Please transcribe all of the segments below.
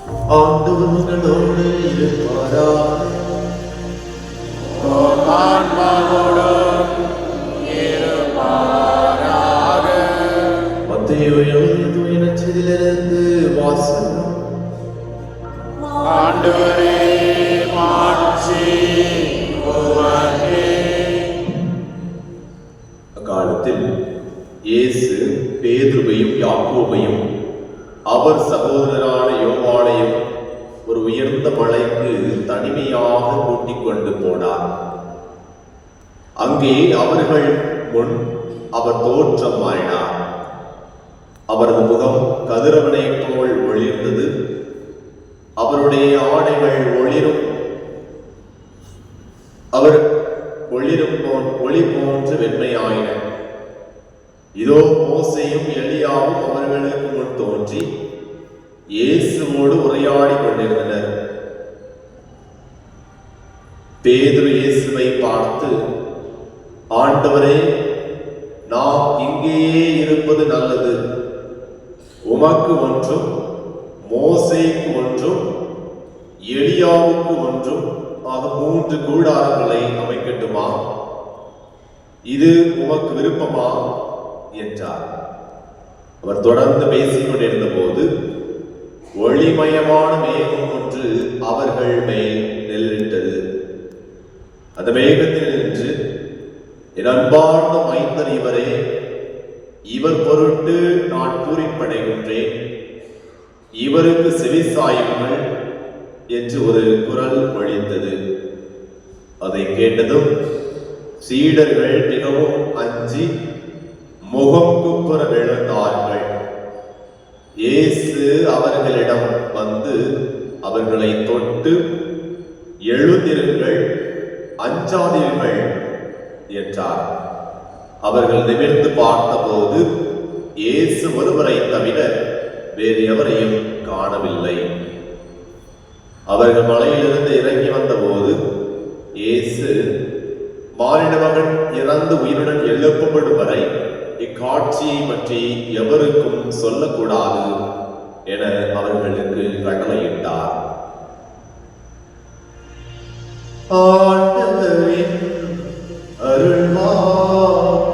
ஆண்டவர் உங்களோடு இருப்பாராக. மத்தேயு எழுதிய நற்செய்தியிலிருந்து வாசகம். ஆண்டவரே மாட்சி உமக்கே. அக்காலத்தில் இயேசு பேதுருவையும் யாக்கோபையும் அவர் சகோதரரான யோவானையும் ஒரு உயர்ந்த மலைக்கு தனிமையாக கூட்டிக் கொண்டு போனார். அங்கே அவர்கள் முன் அவர் தோற்றம் மாறினார். அவரது முகம் கதிரவனை போல் ஒளிர்ந்தது. அவருடைய ஆடைகள் ஒளி போன்று வெண்மையாயின. இதோ மோசேயும் எலியாவும் அவர்களுக்கு முன் தோன்றி இயேசுவோடு உரையாடி கொண்டிருந்தனர். பேதுரு இயேசுவை பார்த்து, ஆண்டவரே, நாம் இங்கேயே இருப்பது நல்லது. உமக்கு ஒன்றும், மோசேக்கு ஒன்றும், எலியாவுக்கு ஒன்றும் ஆக 3 கூடாரங்களை அமைக்கட்டுமா? இது உமக்கு விருப்பமா என்றார். அவர் தொடர்ந்து பேசிக் கொண்டிருந்த போது ஒளிமயமான மேகம் ஒன்று அவர்கள் மேல் நின்றிட்டது. அந்த மேகத்தில் நின்று, என் அன்பார்ந்த மைந்தர் இவரே, இவர் பொருட்டு நான் பூரிப்படைகின்றேன், இவருக்கு செவிசாயுங்கள் என்று ஒரு குரல் ஒலித்தது. அதை கேட்டதும் சீடர்கள் மிகவும் அஞ்சி முகம் குப்புற விழுந்தார்கள். இயேசு அவர்களிடம் வந்து அவர்களை தொட்டு, எழுந்திருங்கள், அஞ்சாதீர்கள் என்றார். அவர்கள் நிமிர்ந்து பார்த்தபோது இயேசு ஒருவரை தவிர வேறு எவரையும் காணவில்லை. அவர்கள் மலையிலிருந்து இறங்கி வந்தபோது இயேசு, மானிட மகன் இறந்து உயிருடன் எழுப்பப்படும் வரை இக்காட்சியை பற்றி எவருக்கும் சொல்லக்கூடாது என அவர்களுக்கு கட்டளையிட்டார். ஆண்டவரின் அருள்வாக்கு.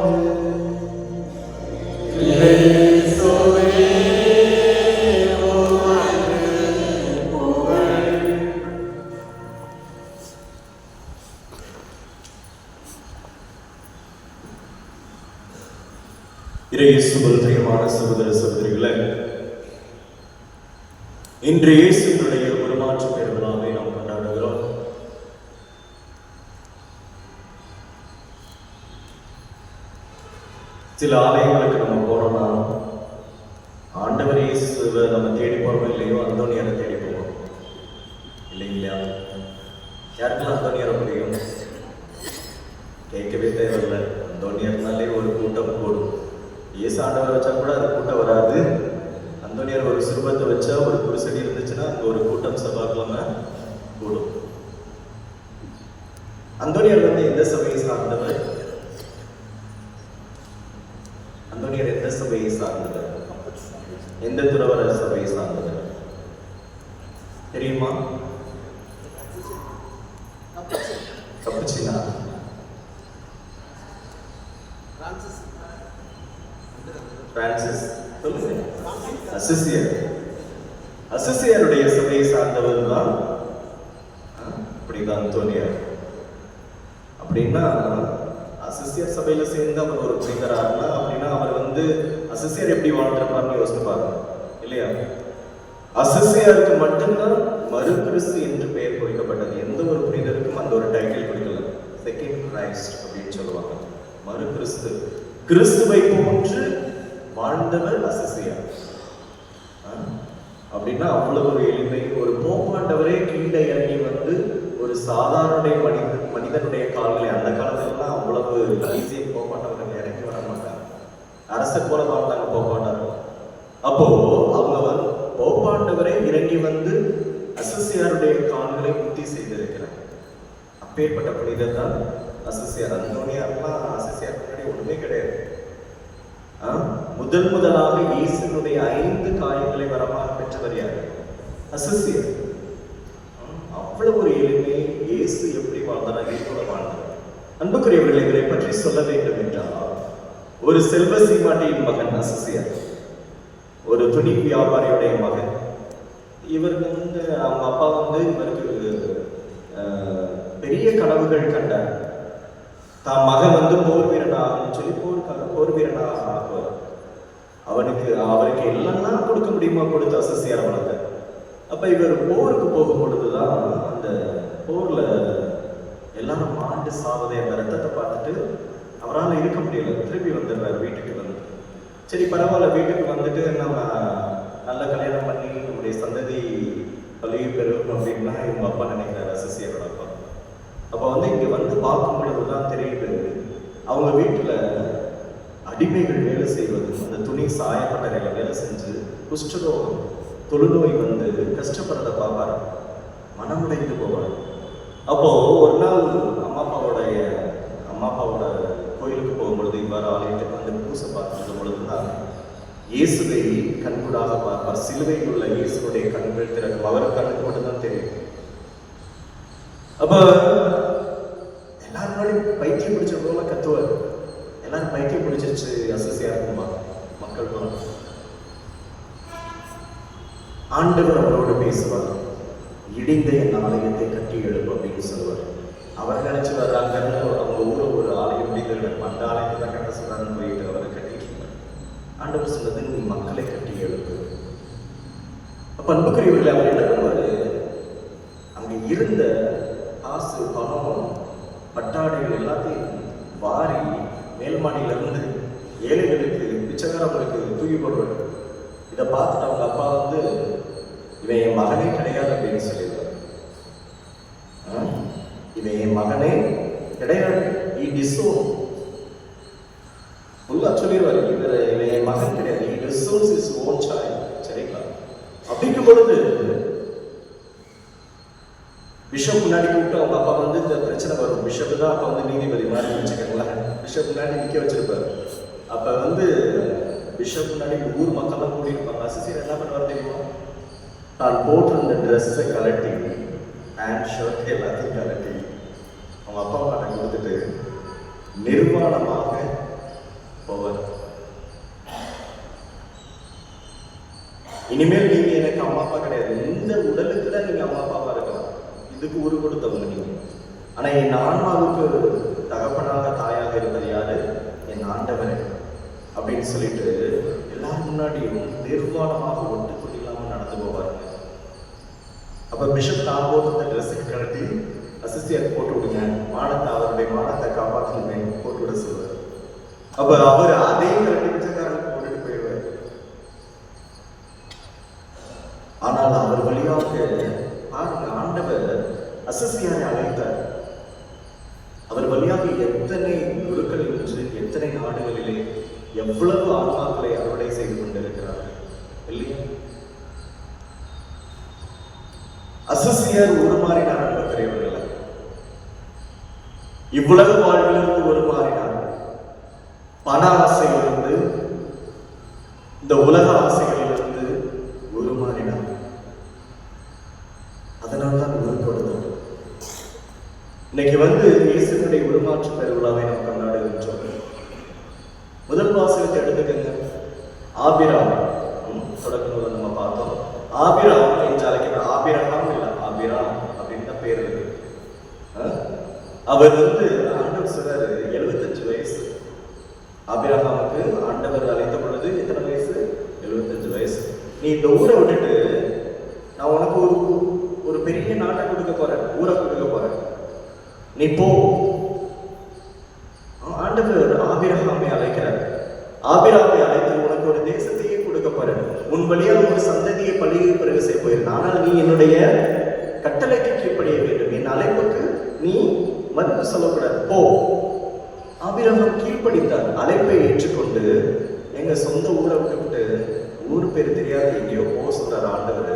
இயேசுவில் பிரியமான சகோதர சகோதரிகளே, இன்று இயேசுடைய உருமாற்ற பெருவிழாவை நாம் கொண்டாடுகிறோம். சில ஆலயங்களுக்கு நம்ம போறோம்னா ஆண்டவர் இயேசுவை நம்ம தேடி போறோம் இல்லையோ, அந்தோனியாரை தேடி போவோம் இல்லைங்களா? யாருக்கெல்லாம் அந்தோனியாரை முடியும்? கேட்கவே தேவையில்லை. அந்தோனியார்னாலே ஒரு கூட்டம் கூடும். இயேசு ஆண்டவரை வச்சா கூட அது கூட்டம் வராது. அந்தோனியார் ஒரு சிறுபத்தை வச்சா, ஒரு குடிசடி இருந்துச்சுன்னா அங்கே ஒரு கூட்டம் செவ்வாய்க்கிழமை கூடும். அந்தோனியார் எந்த சபையை சார்ந்தவர்? அந்தோனியார் எந்த சபையை சார்ந்தவர்? எந்த துறவர சபையை சார்ந்தவர் தெரியுமா? கப்புச்சினா பிரான்சிஸ், அசிசியருடைய சபையை சார்ந்தவர் தான் அப்படிதான் அந்தோனியார். அப்படின்னா அசிசியர் சபையில சேர்ந்து அவர் ஒரு புனிதராருன்னா, அப்படின்னா அவர் அசிசியர் எப்படி வாழ்ந்திருப்பார்னு யோசிச்சு பாருங்க இல்லையா? அசிசியருக்கு மட்டும்தான் மறு கிறிஸ்து என்று பெயர் குறிக்கப்பட்டது. எந்த ஒரு புனிதருக்கும் அந்த ஒரு டைட்டில் கொடுக்கல. செகண்ட் கிரைஸ்ட் அப்படின்னு சொல்லுவாங்க. மறு கிறிஸ்து, கிறிஸ்துவை போன்று வாழ்ந்தவர் அசிசியார். அப்படின்னா அவ்வளவு ஒரு எளிமை. ஒரு போப்பாண்டவரே கீழே இறங்கி ஒரு சாதாரண மனிதனுடைய கால்களை, அந்த காலத்துலாம் அவ்வளவு ஈஸியாக போப்பாண்டவர்கள் இறங்கி வர மாட்டாங்க. அரசர் போல வாழ்ந்தாங்க போப்பாண்டவர்கள். அப்போ அவங்க போப்பாண்டவரே இறங்கி அசிசியாருடைய கால்களை முத்தி செய்திருக்கிறார். அப்பேற்பட்ட புனிதர் தான் அசிசியார். அந்தோனியார்லாம் அசிசியார் முன்னாடி ஒண்ணுமே கிடையாது. முதலாக இயேசுனுடைய 5 காயங்களை வரமாக பெற்றவர் யாரு? அசிசியர் அவ்வளவு ஒரு எளிமை. இயேசு எப்படி வாழ்ந்தார், அதே போல வாழ்ந்தார். அன்புக்குரியவர்களை இவரை பற்றி சொல்ல வேண்டும் என்றால், ஒரு செல்வ சீமாட்டியின் மகன் அசிசியர், ஒரு துணி வியாபாரியுடைய மகன். இவருக்கு அவங்க அப்பா இவருக்கு பெரிய கனவுகள் கண்டார். தான் மகன் போர் வீரனாகன்னு சொல்லி போர் வீரனாக ஆக்குவார். அவருக்கு எல்லாம் கொடுக்க முடியுமா கொடுத்து அசிசியர் வளர்த்தார். அப்ப இவர் போருக்கு போகும் பொழுதுதான் அந்த போர்ல எல்லாரும் மாண்டு சாவதை, அந்த ரத்தத்தை பார்த்துட்டு அவரால் இருக்க முடியல. திரும்பி வந்துடுறாரு வீட்டுக்கு. சரி பரவாயில்ல, வீட்டுக்கு வந்துட்டு நம்ம நல்ல கல்யாணம் பண்ணி நம்முடைய சந்ததி பழகி பெறும் அப்படின்னா இவங்க அப்பா நினைக்கிறாரு, அசிசியரோட அப்பா. அப்போ இங்க பார்க்கும் பொழுதுதான் தெரியுது, அவங்க வீட்டுல அடிமைகள் வேலை செய்வது, அந்த துணி சாயப்பட்டறையில வேலை செஞ்சு குஷ்டரோகம் தொழுநோய் கஷ்டப்படுறத பார்ப்பாரு, மனமுடைந்து போவார். அப்போ ஒரு நாள் அம்மா அப்பாவோட கோயிலுக்கு போகும்பொழுது இவ்வாறு ஆலயத்துக்கு பூசை பார்க்கும் பொழுதுதான் இயேசுவை கண்கூடாக பார்ப்பார். சிலுவையில் உள்ள இயேசுடைய கண்கள் திறக்கும். அவர் கண்ணுக்கு மட்டும்தான் தெரியும். அப்ப எல்லாரும் பைத்தியம் பிடிச்ச போல கத்துவார். எல்லாரும் பைத்தியம் பிடிச்சிருச்சு அசிசியா இருக்குமா மக்கள் போல. ஆண்டவர் அவரோடு பேசுவார். இடிந்த என் ஆலயத்தை கட்டி எழுப்பு அப்படின்னு சொல்லுவார். அவர் நினைச்சு வர்றாங்க, அவங்க ஊர்ல ஒரு ஆலயம் இடிந்து அந்த ஆலயத்தை தான் கட்ட சொல்றான்னு போயிட்டு அவரை கட்டிட்டு. ஆண்டவர் சொன்னது, நீ மக்களை கட்டி எழுப்பு. அப்ப அன்புக்குரியவர்களை அவர் என்ன பண்ணுவாரு, அங்க இருந்த காசு பணம் பட்டாடைகள் எல்லாத்தையும் வாரி மேல்மாடியில இருந்து ஏழைகளுக்கு பிச்சைக்காரங்களுக்கு தூக்கி போடுவார். இதை பார்த்துட்டு அவங்க அப்பா இவன் என் மகனே கிடையாது அப்படின்னு சொல்லிடுவார். இவன் என் மகனே கிடையாது, சொல்லிடுவார். இவன் என் மகன் கிடையாது, சரிங்களா? அப்படிங்கும் பொழுது பிஷப் முன்னாடி கூப்பிட்டு அவங்க அப்பா இந்த பிரச்சனை வரும். பிஷப் தான் அப்ப நீதிபதி மாதிரி வச்சுக்கோங்களேன். பிஷப் முன்னாடி நிக்க வச்சிருப்பாரு. அப்ப பிஷப் முன்னாடி ஊர் மக்கள்லாம் கூடி இருப்பாங்க. அசிசியர் என்ன பண்ணுவார் தெரியுமா, தான் போட்டிருந்த ட்ரெஸ்ஸை கலட்டி, பேண்ட் ஷர்ட் எல்லாத்தையும் கலட்டி அவங்க அப்பா அம்மா கொடுத்துட்டு நிர்வாணமாக போவார். இனிமேல் நீங்க எனக்கு அம்மா அப்பா கிடையாது, இந்த உடலுக்கு தான் நீங்க அம்மா அப்பாவா இருக்கலாம், இதுக்கு உரு கொடுத்தவங்க நீங்க. ஆனா என் ஆன்மாவுக்கு தகப்பனாக தாயாக இருந்தது யாரு, என் ஆண்டவரே அப்படின்னு சொல்லிட்டு எல்லாரும் முன்னாடியும் நிர்வாணமாக ஒட்டுக்குடி இல்லாம நடந்து போவார். அப்ப பிஷப் தான் போட்டு ட்ரெஸ்ஸுக்கு கழட்டி அசிசியர் போட்டு விடுங்க, அவருடைய மானத்தை காப்பாற்றுங்க போட்டு விட சொல்வார். அப்ப அவர் அதே கழட்டி பிச்சைக்காரனுக்கு போட்டுட்டு போயிடுவார். ஆனால் அவர் வழியாக பாருங்க, ஆண்டவர் அசிசியாரை அழைத்தார். அவர் வழியாக எத்தனை குருக்கள் என்று எத்தனை நாடுகளிலே எவ்வளவு ஆன்மாக்களை அறுவடை செய்து கொண்டிருக்கிறார் இல்லையா? அசிசியர் உருமாறினார். அன்புக்குரியவர்களே, இவ்வுலக வாழ்விலிருந்து உருமாறினார். பண ஆசையிலிருந்து, இந்த உலக ஆசைகளிலிருந்து உருமாறினார். அதனால்தான் உரு கொடுத்தார். இன்னைக்கு இயேசுனுடைய உருமாற்று பெருவிழாவை நாம் கொண்டாடுகின்றோம். முதல் வாசகத்தை எடுத்துக்கங்க. ஆபிராம் தொடக்கங்களை நம்ம பார்த்தோம். ஆபிராம் என்று அழைக்கிற ஆபிரகாம் இல்ல, ஆபிராம் அப்படின்னு தான் பேர் இருக்கு. அவர் ஆண்டவர் சொல்றாரு 75 வயசு. ஆபிரகாமுக்கு ஆண்டவர் அழைத்த பொழுது எத்தனை வயசு? 75 வயசு. நீ இந்த ஊரை விட்டுட்டு நான் உனக்கு ஒரு பெரிய நாட்டை கொடுக்க போறேன், ஊரை கொடுக்க போறேன், நீ போ. ஆண்டவர் ஆபிரகாமை அழைக்கிறார். ஆபிரகாமை அழைத்து உனக்கு ஒரு தேசத்தையே கொடுக்க போறேன், உன் வழியாக ஒரு சந்ததியை பள்ளியில் பிறகு செய்ய போயிருந்தேன். ஆனால் நீ என்னுடைய கட்டளைக்கு கீழ்ப்படிய வேண்டும், என் அழைப்புக்கு நீ மறுப்பு சொல்லக்கூடாது, போ. ஆபிரகாம் கீழ்ப்படித்தார். அழைப்பை ஏற்றுக்கொண்டு எங்க சொந்த ஊரை விட்டுவிட்டு, ஊர் பேர் தெரியாது எங்கேயோ போ சொல்றாரு ஆண்டவர்.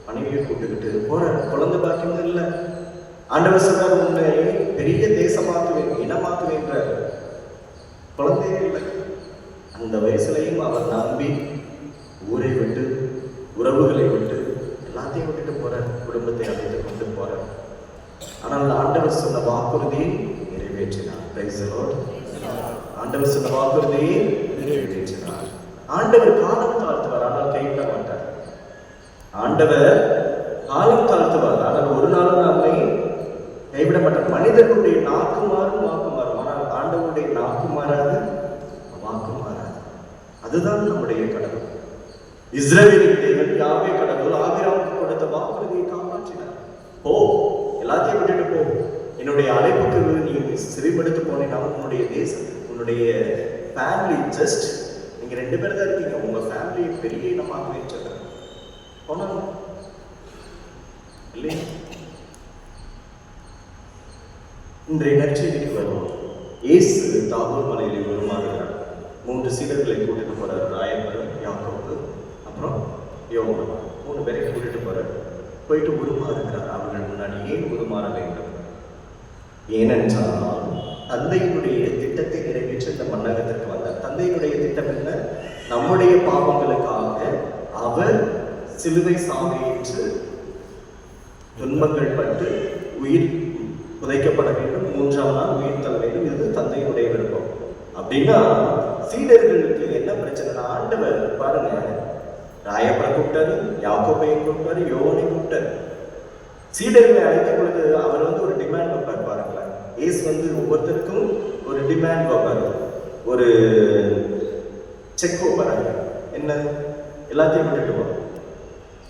மனைவியை கூட்டுக்கிட்டு போற. குழந்தை பாக்கியமும் இல்லை. ஆண்டவர் சொல்றாரு, உன்னை பெரிய தேசமாக்குவேன், இனமாக்குவேன்றார். குழந்தையே இல்லை. அந்த வயசுலையும் அவர் நம்பி ஊரை விட்டு, உறவுகளை விட்டு, எல்லாத்தையும் Praise the Lord. ஆண்டவர் சொன்ன வாக்குறுதியை நிறைவேற்றினார். ஆண்டவர் காலம் தாழ்த்துவார், ஆனால் கைவிட மாட்டார். ஆண்டவர் காலம் தாழ்த்துவார், ஆனால் ஒரு நாளும் நம்மை கைவிட மாட்டார். மனிதர்களுடைய நாக்கு மாறும், வாக்கு மாறும், ஆனால் ஆண்டவருடைய நாக்கு மாறாது, வாக்கு மாறாது. அதுதான் நம்முடைய கடவுள். இஸ்ரவேலின் தேவன் யாவே கடவுள் ஆபிரகாமுக்கு கொடுத்த வாக்குறுதியை காப்பாற்றினார். போ, எல்லாத்தையும் விட்டுட்டு போ, என்னுடைய அழைப்புக்கு நீ சிறைப்படுத்த போனேன்னா உன்னுடைய தேசம், உன்னுடைய ஃபேமிலி, ஜஸ்ட் நீங்க 2 பேர் தான் இருக்கீங்க, உங்க ஃபேமிலியை பெரிய இனமாக வச்சிருக்க போனோம் இல்லையா? இன்றைய நற்செய்திக்கு வருவோம். இயேசு தாபோர் மலையில் உருமாறுகிறார். 3 சீடர்களை கூட்டிட்டு போறாரு. ராயப்பர், யாக்கோபு, அப்புறம் யோவான், 3 பேரை கூட்டிட்டு போறாரு. போயிட்டு உருமாறுகிறார். அவர்கள் முன்னாடி ஏன் உருமாற வேண்டும்? ஏனென்றால் தந்தையினுடைய திட்டத்தை நிறைவேற்ற இந்த மன்னகத்திற்கு வந்தார். தந்தையினுடைய திட்டம் என்ன? நம்முடைய பாவங்களுக்காக அவர் சிலுவை சாவையேற்று துன்பங்கள் பட்டு உயிர் புதைக்கப்பட வேண்டும், 3ஆம் நாள் உயிர் தள்ள வேண்டும். இது தந்தையினுடைய விருப்பம். அப்படின்னா சீடர்களுக்கு என்ன பிரச்சனைனா, ஆண்டவர் பாருங்க, ராயப்பரை கூப்பிட்டாரு, யாக்கோபையும் கூப்பிட்டாரு, யோவானை கூப்பிட்டாரு. சீடர்களை அழைத்த பொழுது அவர் ஒரு டிமாண்ட் வைப்பார். பாருங்களேன், இயேசு ஒவ்வொருத்தருக்கும் ஒரு டிமாண்ட் வைப்பார், ஒரு செக் வைப்பாரு. என்ன? எல்லாத்தையும் விட்டுட்டு போ,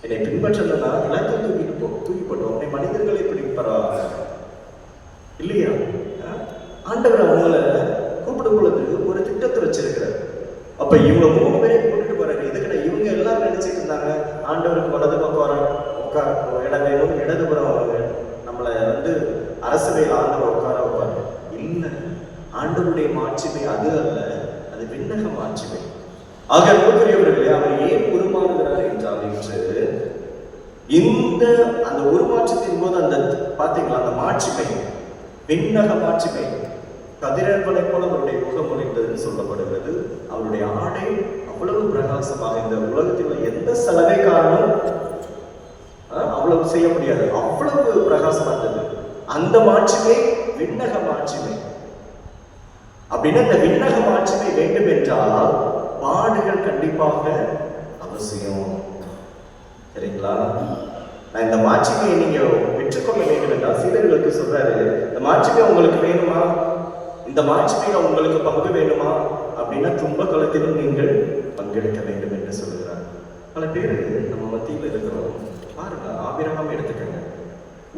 என்னை பின்பற்றணும்னா எல்லாத்தையும் தூக்கி போட்டோம். உன்னை மனிதர்களை பிடிப்பறாங்க இல்லையா? ஆண்டவர் அவங்களை கூப்பிடும் பொழுது ஒரு திட்டத்தை வச்சிருக்கிறார். அப்ப இவங்க 3 பேரையும் கூட்டிட்டு போறாரு. இதுக்கு இவங்க எல்லாரும் நினைச்சிட்டு இருந்தாங்க, ஆண்டவருக்கு வலது பக்கம் உட்கார இடம் வேணும், இடதுபுறம் நம்மளை அரசவையில் ஆண்டவர் உட்கார வைப்பாரு. இல்லை, ஆண்டவருடைய மாட்சிமை அது அல்ல, அது விண்ணக மாட்சிமை. ஆக அன்புக்குரியவர்களே, அவர் ஏன் உருமாறுகிறார் என்றால், என்று இந்த அந்த உருமாற்றத்தின் போது அந்த பாத்தீங்களா, அந்த மாட்சிமை, விண்ணக மாட்சிமை, கதிரவனை போல அவருடைய முகம் ஒளிந்ததுன்னு சொல்லப்படுகிறது. அவருடைய ஆடை அவ்வளவு பிரகாசமாக, இந்த உலகத்தில் எந்த செலவை காரணம் அவ்வளவு செய்ய முடியாது, அவ்வளவு பிரகாசமா இருந்தது. அந்த மாட்சிமை விண்ணக மாட்சிமை. அப்படின்னா இந்த விண்ணக மாட்சிமை வேண்டும் என்றால் பாடுகள் கண்டிப்பாக அவசியம். சரிங்களா? நான் இந்த மாட்சிமையை நீங்க பெற்றுக்கொள்ள வேண்டும் என்றால் சீடர்களுக்கு சொல்றாரு, இந்த மாட்சிமை உங்களுக்கு வேணுமா, இந்த மாட்சிமையில உங்களுக்கு பங்கு வேணுமா அப்படின்னா துன்ப காலத்திலும் நீங்கள் பங்கெடுக்க வேண்டும் என்று சொல்லுகிறார். பல பேர் நம்ம மத்தியில் இருக்கிறோம். பாருங்க, ஆபிரகாம் எடுத்துக்கங்க,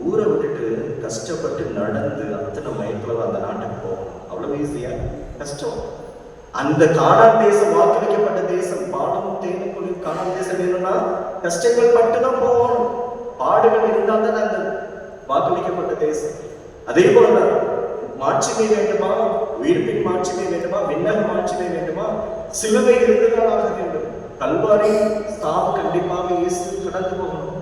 ஊரை விட்டுட்டு கஷ்டப்பட்டு நடந்து அத்தனை மயத்துல அந்த நாட்டுக்கு போகும். அவ்வளவு ஈஸியா? கஷ்டம். அந்த கானான் தேசம், வாக்களிக்கப்பட்ட தேசம், பாலும் தேனும் குளிர் கானான் தேசம் வேணும்னா கஷ்டங்கள் பட்டுதான் போகணும், பாடுகள் இருந்தால் தான் அந்த வாக்களிக்கப்பட்ட தேசம். அதே போலதான் மாட்சிமை வேண்டுமா, உயிர்ப்பின் மாட்சிமை வேண்டுமா, விண்ணக மாட்சிமை வேண்டுமா, சிலுவை இருந்துதான் ஆக வேண்டும். கல்வாரி சாவு கண்டிப்பாக இயேசு கடந்து போகணும்.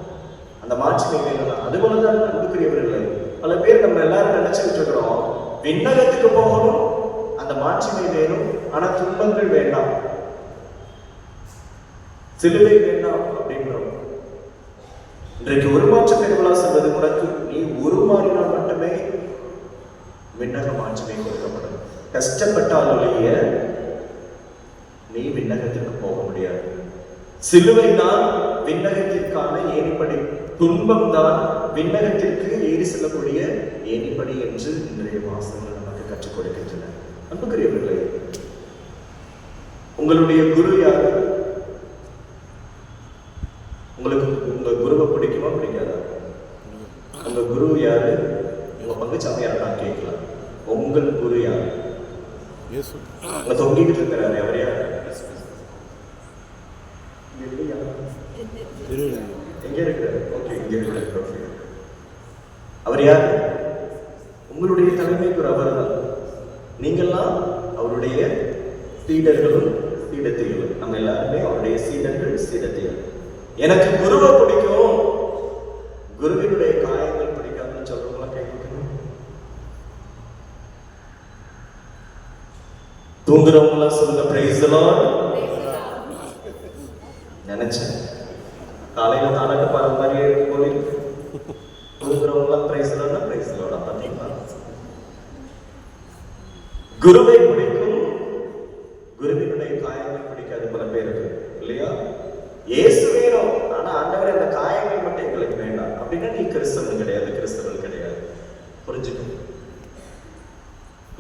அந்த மாட்சிமை வேணும். அதுபோலதான் அன்புக்குரியவர்களே, பல பேர் நம்ம எல்லாரும் நினைச்சுட்டு இருக்கிறோம், விண்ணகத்துக்கு போகணும், அந்த மாட்சிமை வேணும், ஆனா துன்பங்கள் வேண்டாம், சிலுவை வேண்டாம் அப்படின்றோம். இன்றைக்கு உருமாற்ற பெருவிழா சொல்வது, உனக்கு நீ உருமாறினால் மட்டுமே விண்ணக மாட்சிமை கொடுக்கப்படும். கஷ்டப்பட்டாலேயே நீ விண்ணகத்திற்கு போக முடியாது. சிலுவை தான் விண்ணகத்திற்கான ஏணிப்படி, துன்பம் தான் விண்ணகத்திற்கு ஏறி செல்லக்கூடிய ஏணிப்படி என்று இன்றைய வாசகங்கள் நமக்கு கற்றுக் கொடுக்கின்றன. அன்புக்குரியவர்களே, உங்களுடைய குரு யாரு? உங்களுக்கு உங்க குருவை பிடிக்குமா பிடிக்காதா? உங்க குரு யாரு? உங்க பங்குச்சாமியார் நான் கேட்கலாம். உங்கள் குரு யாரு? உங்க தொங்கிட்டு இருக்கிறாரு, அவர் யாரு? எங்க இருக்கிறாரு? ஓகே, இங்க இருக்கிறாரு. அவர் யாரு? உங்களுடைய தலைமை குரு அவர் தான். நீங்கள்லாம் அவருடைய சீடர்களும் சீடத்தைகளும். நம்ம எல்லாருமே அவருடைய சீடர்கள் சீடத்தைகள். எனக்கு குருவை பிடிக்கும், குருவினுடைய காயங்கள் பிடிக்காதுன்னு சொல்றவங்களா கேட்கணும். தூங்குறவங்களா சொல்லுங்க பிரைஸ் தி லார்ட். நினைச்சேன் காலையில தானட்டு பாரு மாதிரியே போய் தூங்குறவங்களா பிரைஸ் தி லார்ட்னா பிரைஸ் தி லார்ட். பார்த்தீங்களா?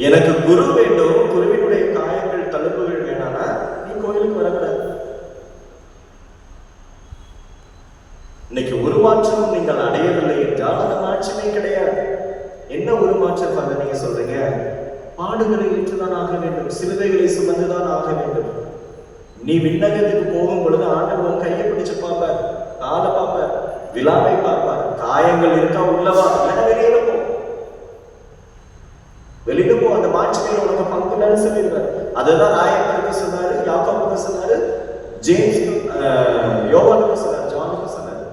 எனக்கு குரு வேண்டும், குருவினுடைய காயங்கள் தழும்புகள் வேணானா நீ கோயிலுக்கு வரக்கூடாது. இன்னைக்கு உருமாற்றம் நீங்கள் அடையவில்லை என்றால் அது மாற்றமே கிடையாது. என்ன உருமாற்றம் அதை நீங்க சொல்றீங்க? பாடுகளை ஏற்றுதான் ஆக வேண்டும், சிலுவைகளை சுமந்துதான் ஆக வேண்டும். நீ விண்ணகத்துக்கு போகும் பொழுது ஆண்டவன் கையை பிடிச்சு பார்ப்பார், காலை பார்ப்பார், விழாவை பார்ப்பார். காயங்கள் இருக்கா உள்ளவா, இல்லைன்னா வெளியில போ, வெளியில போ, அந்த மாற்றத்தில் உனக்கு பங்கு இல்லைன்னு சொல்லிடுவார். அதுதான் ராயப்பருக்கு சொன்னாரு, யாக்கோபுக்கு சொன்னாரு, ஜேம்ஸ் யோவானுக்கு சொன்னார், ஜானுக்கு சொன்னார்.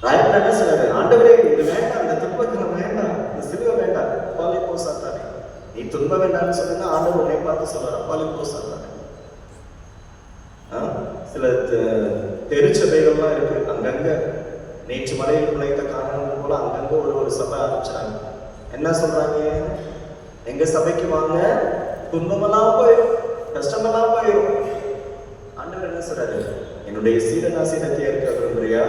ராயப்பர் என்ன சொன்னாரு? ஆண்டவரே இது வேண்டாம், அந்த துன்பத்தில் வேண்டாம், இந்த சிலுவை வேண்டாம், அப்பாலே போ சாத்தானே. நீ துன்ப வேண்டாம்னு சொன்னா ஆண்டவர் உன்னை பார்த்து சொல்றார், அப்பாலே போ சாத்தானே. சில தெருச்சபைகள்லாம் இருக்கு அங்கங்க. நேற்று மலையில் முளைத்த காரணங்கள் போல அங்கங்க ஒரு சபை ஆரம்பிச்சாங்க. என்ன சொல்றாங்க? எங்க சபைக்கு வாங்க, துன்பமெல்லாம் போயிடும், கஷ்டமெல்லாம் போயிடும். ஆண்டவர் என்ன சொல்றாரு? என்னுடைய சீடனா சீடத்தையா இருக்கிறா?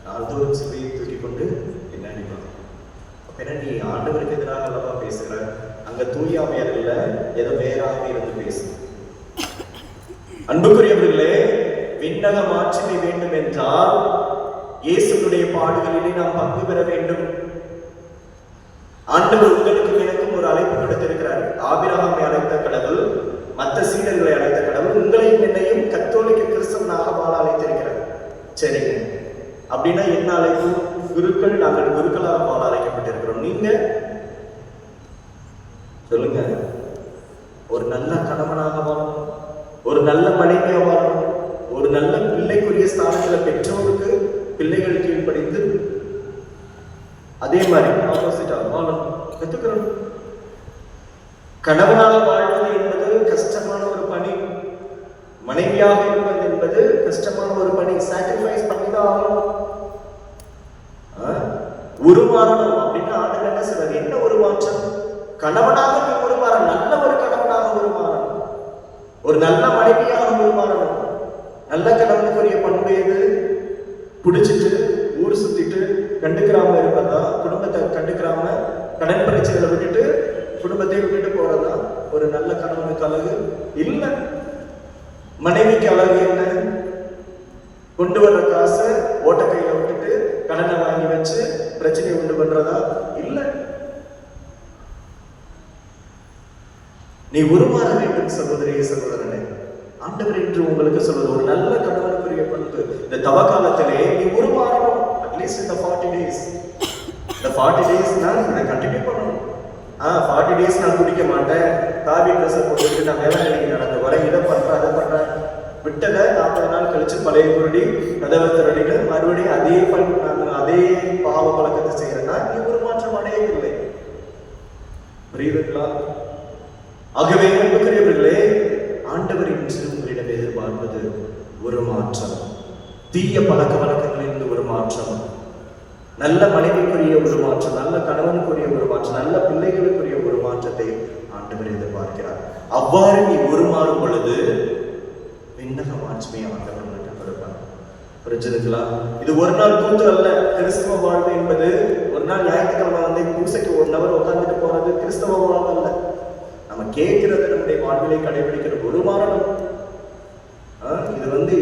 நாள்தோறும் சிலுவையை தூக்கி கொண்டு பின்னாடி வா. அப்ப நீ ஆண்டவருக்கு எதிராக அல்லவா பேசுகிற? அங்க தூயாமையர் இல்ல, ஏதோ வேறாக இருந்து பேசு. அன்புக்குரியவர்களே, விண்ணக மாட்சிமை வேண்டும் என்றால் இயேசுடைய பாடுகளிலே நாம் பங்கு பெற வேண்டும். ஆண்டவர் உங்களுக்கு எனக்கும் ஒரு அழைப்பு கொடுத்திருக்கிறார். ஆபிரகாமை அழைத்த கடவுள், மற்ற சீடர்களை அழைத்த கடவுள், உங்களையும் என்னையும் கத்தோலிக்க கிறிஸ்தவனாக வாழ அழைத்திருக்கிறார். சரிங்க, அப்படின்னா என்ன அழைப்பு? குருக்கள், நாங்கள் குருக்களாக வாழ அழைக்கப்பட்டிருக்கிறோம். நீங்க சொல்லுங்க. ஒரு நல்ல கணவனாக வாழணும், ஒரு நல்ல மனைவியா வாழணும், ஒரு நல்ல பிள்ளைக்குரிய ஸ்தானத்துல பெற்றோருக்கு பிள்ளைகள் கீழ்ப்படிந்து அதே மாதிரி ஆப்போசிட்டா வாழணும் கத்துக்கிறோம். கணவனாக வாழ்வது என்பது கஷ்டமான ஒரு பணி, மனைவியாக இருப்பது என்பது கஷ்டமான ஒரு பணி. சாக்ரிஃபைஸ் பண்ணிதான் ஆகணும். உருமாறணும் அப்படின்னு ஆண்டவர் என்ன சொல்றாரு? என்ன உருமாற்றம்? கணவனாக நீ உருமாற, நல்ல ஒரு கணவனாக உருமாறணும், ஒரு நல்ல மனைவியாக உருமாறணும். நல்ல கணவனுக்குரிய பண்பு எது? பிடிச்சிட்டு ஊர் சுத்திட்டு கண்டுக்கிறாம இருப்பதா? குடும்பத்தை கண்டுக்கிறாம கடன் பிரச்சனைகளை விட்டுட்டு குடும்பத்தை விட்டுட்டு போறதா ஒரு நல்ல கணவனுக்கு அழகு? இல்ல. மனைவிக்கு அழகு என்ன? கொண்டு வர்ற காசை ஓட்ட கையில விட்டுட்டு கடனை வாங்கி வச்சு பிரச்சனையை உண்டு பண்றதா? இல்ல. நீ உருமாற வேண்டும் சகோதரிய சகோதரனே. ஆண்டவர் என்று உங்களுக்கு சொல்வது ஒரு நல்ல கணவனுக்குரிய பண்பு. இந்த தவக்காலத்திலே நீ உருமாறணும். அட்லீஸ்ட் இந்த 40 days, இந்த 40 days நான் இதை கண்டினியூ பண்ணணும். 40 days நான் குடிக்க மாட்டேன், காவி ட்ரெஸ் போட்டுட்டு நான் வேலை நடந்து வரேன், இதை பண்றேன் அதை பண்றேன், விட்டத 40 நாள் கழிச்சு பழைய குருடி கதவை திரடிட்டு மறுபடியும் அதே நான் அதே பாவ பழக்கத்தை செய்யறேன்னா நீ ஒரு மாற்றம் அடையவில்லை. புரியுதுங்களா? ஆகவே அன்புக்குரியவர்களே, ஆண்டவர் இன்று உங்களிடம் எதிர்பார்ப்பது ஒரு மாற்றம். தீய பழக்க வழக்கங்களிலிருந்து ஒரு மாற்றம், நல்ல மனைவிக்குரிய ஒரு மாற்றம், நல்ல கணவனுக்குரிய ஒரு மாற்றம், நல்ல பிள்ளைகளுக்குரிய ஒரு மாற்றத்தை ஆண்டவர் எதிர்பார்க்கிறார். அவ்வாறு நீ உருமாறும் பொழுது விண்ணக மாற்றமே ஆண்டவர் உங்களுக்கு கொடுப்பார். புரிஞ்சுதுங்களா? இது ஒரு நாள் கூத்து அல்ல. கிறிஸ்தவ வாழ்வு என்பது ஒரு நாள் ஞாயிற்றுக்கிழமை வந்து பூசைக்கு 1 hour உட்காந்துட்டு போறது கிறிஸ்தவ வாழ்வு அல்ல. நம்ம கேட்கிறது நம்முடைய வாழ்விலை கடைபிடிக்கிற ஒரு மாறணும். இது வந்து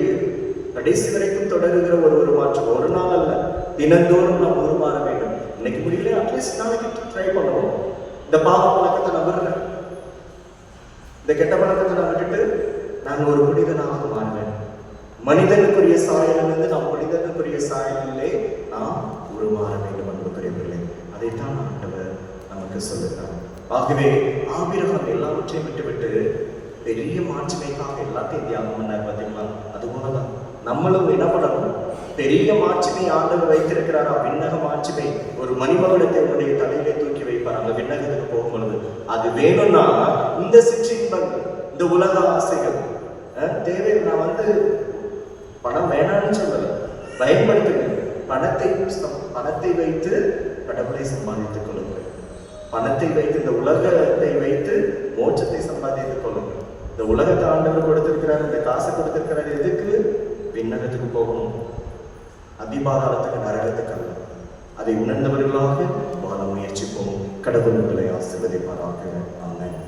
கடைசி வரைக்கும் தொடருகிற ஒரு மாற்றம். ஒரு நாள் அல்ல, தினந்தோறும் நாம் உருமாற வேண்டும். இன்னைக்கு முடியல, அட்லீஸ்ட் நாளைக்கு ட்ரை பண்ணுவோம். இந்த பாவ பழக்கத்தை நான் விடுறேன், இந்த கெட்ட பழக்கத்தை நான் விட்டுட்டு நான் ஒரு புனிதனாக மாறுவேன். மனிதனுக்குரிய சாயலிலிருந்து நாம் மனிதனுக்குரிய சாயலிலே நாம் உருமாற வேண்டும் என்பதற்குரியவில்லை. அதைத்தான் ஆண்டவர் நமக்கு சொல்லுகிறார். ஆகவே ஆபிரகாம் எல்லாவற்றையும் விட்டுவிட்டு பெரிய மாட்சிமைக்காக எல்லாத்தையும் தியாகம் பண்ணார். பார்த்தீங்களா? அது போலதான் நம்மளும் என்ன பண்ணணும்? பெரிய மாட்சிமை ஆண்டவர் வைத்திருக்கிறாரா? விண்ணக மாட்சிமை. ஒரு மணிமகுடத்தை உன்னுடைய தலையிலே தூக்கி வைப்பார் அந்த விண்ணகத்துக்கு போகும் பொழுது. அது வேணும்னா இந்த சிற்றின்பங்கள், இந்த உலக ஆசைகள் தேவை. நான் வந்து பணம் வேணான்னு சொல்லல, பயன்படுத்துங்க. பணத்தை வைத்து கடவுளை சம்பாதித்துக் கொள்ளுங்கள். பணத்தை வைத்து, இந்த உலகத்தை வைத்து மோட்சத்தை சம்பாதித்துக் கொள்ளுங்கள். இந்த உலகத்தை ஆண்டவர் கொடுத்திருக்கிறார், இந்த காசை கொடுத்திருக்கிறார். எதுக்கு? விண்ணகத்துக்கு போகணும், அதிபாதாளத்துக்கு, நரகத்துக்கு அல்ல. அதை உணர்ந்தவர்களாக வாழ முயற்சி முயற்சிப்போம். கடவுள் உங்களை ஆசீர்வதிப்பாராக. ஆமென்.